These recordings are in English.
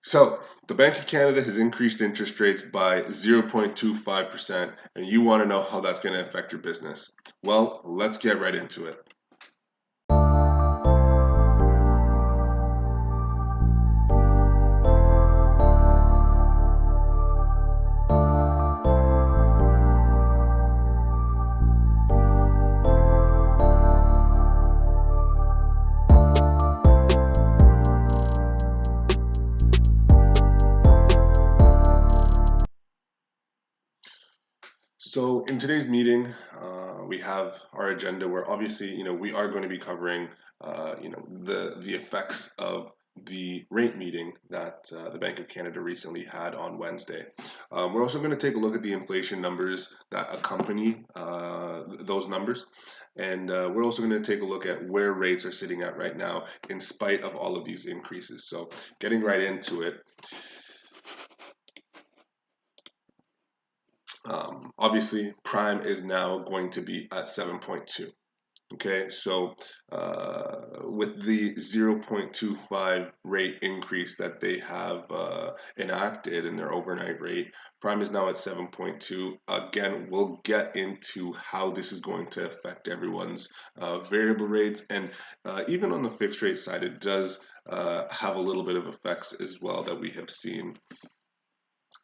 So, the Bank of Canada has increased interest rates by 0.25%, and you want to know how that's going to affect your business. Well, let's get right into it. So, in today's meeting, we have our agenda where obviously, we are going to be covering, the effects of the rate meeting that the Bank of Canada recently had on Wednesday. We're also going to take a look at the inflation numbers that accompany those numbers, and we're also going to take a look at where rates are sitting at right now, in spite of all of these increases. So, getting right into it. Obviously, prime is now going to be at 7.2. Okay, so with the 0.25 rate increase that they have enacted in their overnight rate, prime is now at 7.2. Again, we'll get into how this is going to affect everyone's variable rates, and even on the fixed rate side, it does have a little bit of effects as well that we have seen.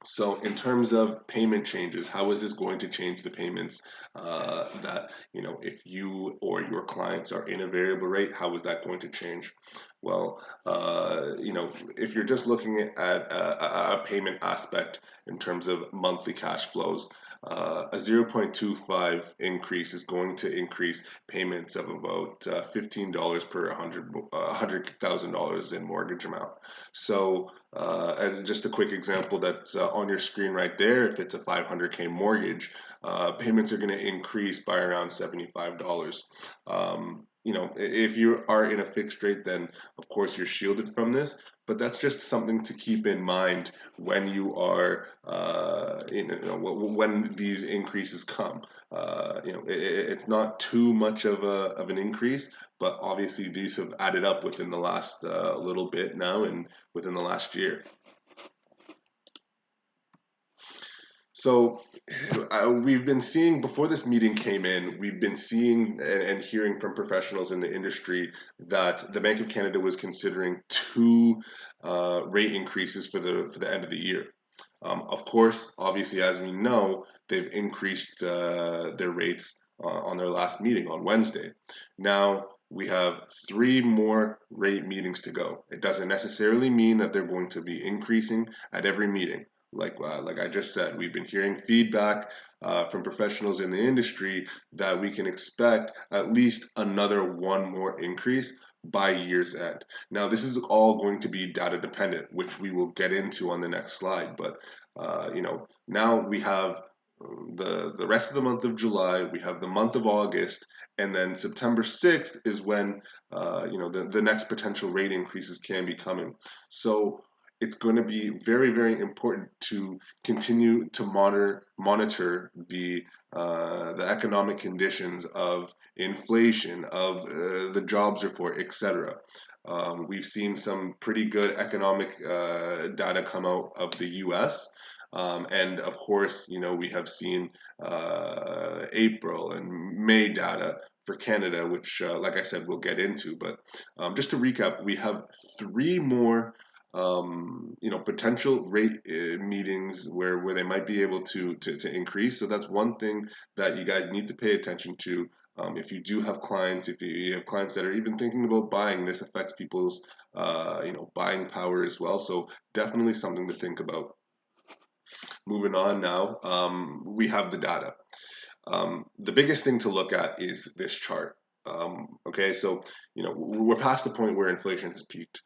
So in terms of payment changes, how is this going to change the payments that, if you or your clients are in a variable rate, how is that going to change? Well, if you're just looking at a payment aspect in terms of monthly cash flows, a 0.25 increase is going to increase payments of about $15 per $100,000 in mortgage amount. So, and just a quick example that's on your screen right there, if it's a 500K mortgage, payments are going to increase by around $75. If you are in a fixed rate, then of course you're shielded from this, but that's just something to keep in mind when you are, when these increases come. It's not too much of an increase, but obviously these have added up within the last little bit now and within the last year. So we've been seeing, before this meeting came in, we've been seeing and hearing from professionals in the industry that the Bank of Canada was considering two rate increases for the end of the year. Of course, obviously, as we know, they've increased their rates on their last meeting on Wednesday. Now, we have three more rate meetings to go. It doesn't necessarily mean that they're going to be increasing at every meeting. Like I just said, we've been hearing feedback from professionals in the industry that we can expect at least another one more increase by year's end. Now, this is all going to be data dependent, which we will get into on the next slide. But now we have the rest of the month of July, we have the month of August, and then September 6th is when the next potential rate increases can be coming. So it's going to be very, very important to continue to monitor the economic conditions of inflation, of the jobs report, etc. We've seen some pretty good economic data come out of the U.S. And of course, we have seen April and May data for Canada, which, like I said, we'll get into. But just to recap, we have three more potential rate meetings where they might be able to increase. So that's one thing that you guys need to pay attention to. If you do have clients, if you have clients that are even thinking about buying, this affects people's buying power as well. So definitely something to think about. Moving on now, we have the data. The biggest thing to look at is this chart. Okay, so we're past the point where inflation has peaked.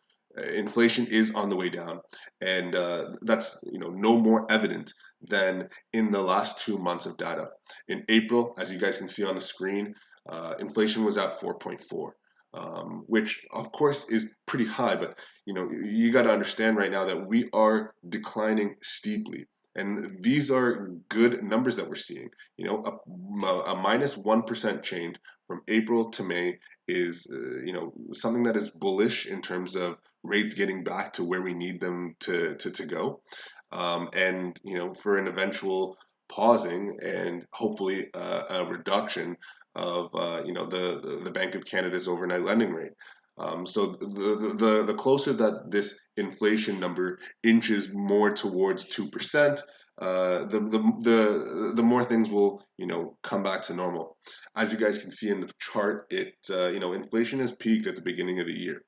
Inflation is on the way down, and that's no more evident than in the last 2 months of data. In April, as you guys can see on the screen, inflation was at 4.4. Which of course is pretty high, but you got to understand right now that we are declining steeply, and these are good numbers that we're seeing. A minus 1% change from April to May is something that is bullish in terms of rates getting back to where we need them to go, and for an eventual pausing and hopefully a reduction of the Bank of Canada's overnight lending rate. So the closer that this inflation number inches more towards 2%, the more things will come back to normal. As you guys can see in the chart, inflation has peaked at the beginning of the year.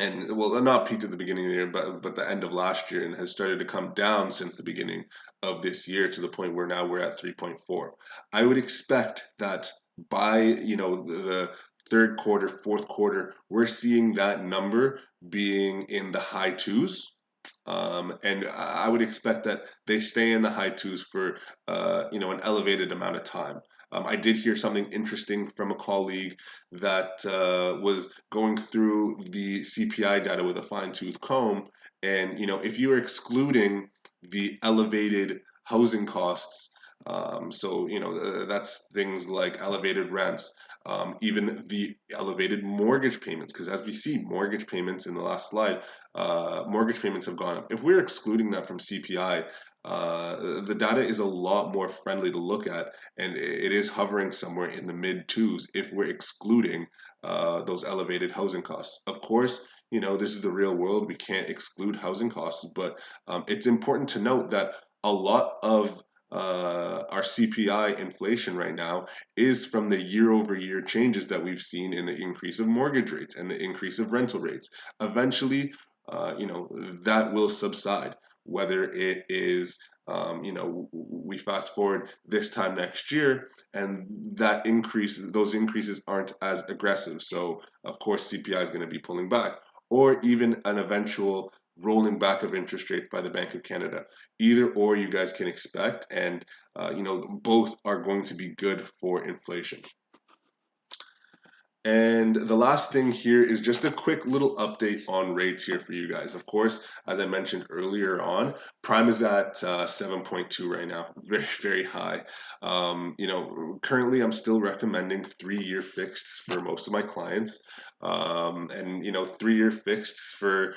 And well, not peaked at the beginning of the year, but the end of last year, and has started to come down since the beginning of this year to the point where now we're at 3.4. I would expect that by the third quarter, fourth quarter, we're seeing that number being in the high twos. And I would expect that they stay in the high twos for an elevated amount of time. I did hear something interesting from a colleague that was going through the CPI data with a fine-tooth comb, and if you are excluding the elevated housing costs, that's things like elevated rents, even the elevated mortgage payments, because as we see, mortgage payments in the last slide, mortgage payments have gone up. If we're excluding that from CPI, the data is a lot more friendly to look at, and it is hovering somewhere in the mid twos if we're excluding those elevated housing costs. Of course, this is the real world. We can't exclude housing costs, but it's important to note that a lot of our CPI inflation right now is from the year-over-year changes that we've seen in the increase of mortgage rates and the increase of rental rates. Eventually, that will subside. Whether it is, we fast forward this time next year, and those increases aren't as aggressive. So, of course, CPI is going to be pulling back, or even an eventual rolling back of interest rates by the Bank of Canada. Either or, you guys can expect, and both are going to be good for inflation. And the last thing here is just a quick little update on rates here for you guys. Of course, as I mentioned earlier on, prime is at 7.2 right now, very, very high. Currently I'm still recommending 3-year fixeds for most of my clients. And 3-year fixeds for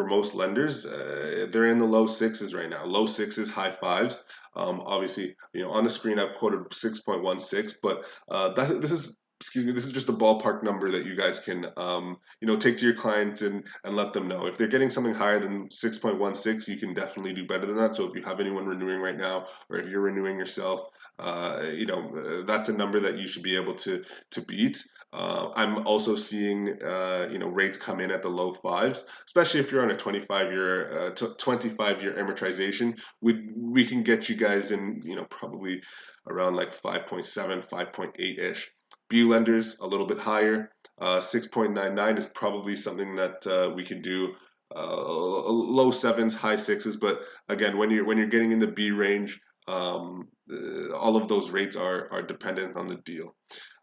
most lenders, they're in the low sixes right now. Low sixes, high fives. Obviously, on the screen I've quoted 6.16, but this is just a ballpark number that you guys can take to your clients and let them know. If they're getting something higher than 6.16, you can definitely do better than that. So if you have anyone renewing right now, or if you're renewing yourself, that's a number that you should be able to beat. I'm also seeing rates come in at the low fives, especially if you're on a 25-year amortization. We can get you guys in probably around like 5.7, 5.8 ish. B lenders a little bit higher. 6.99 is probably something that we can do. Low sevens, high sixes, but again, when you're getting in the B range, all of those rates are dependent on the deal.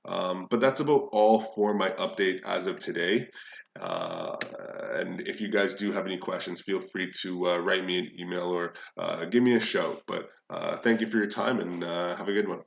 But that's about all for my update as of today. And if you guys do have any questions, feel free to write me an email or give me a shout. But thank you for your time, and have a good one.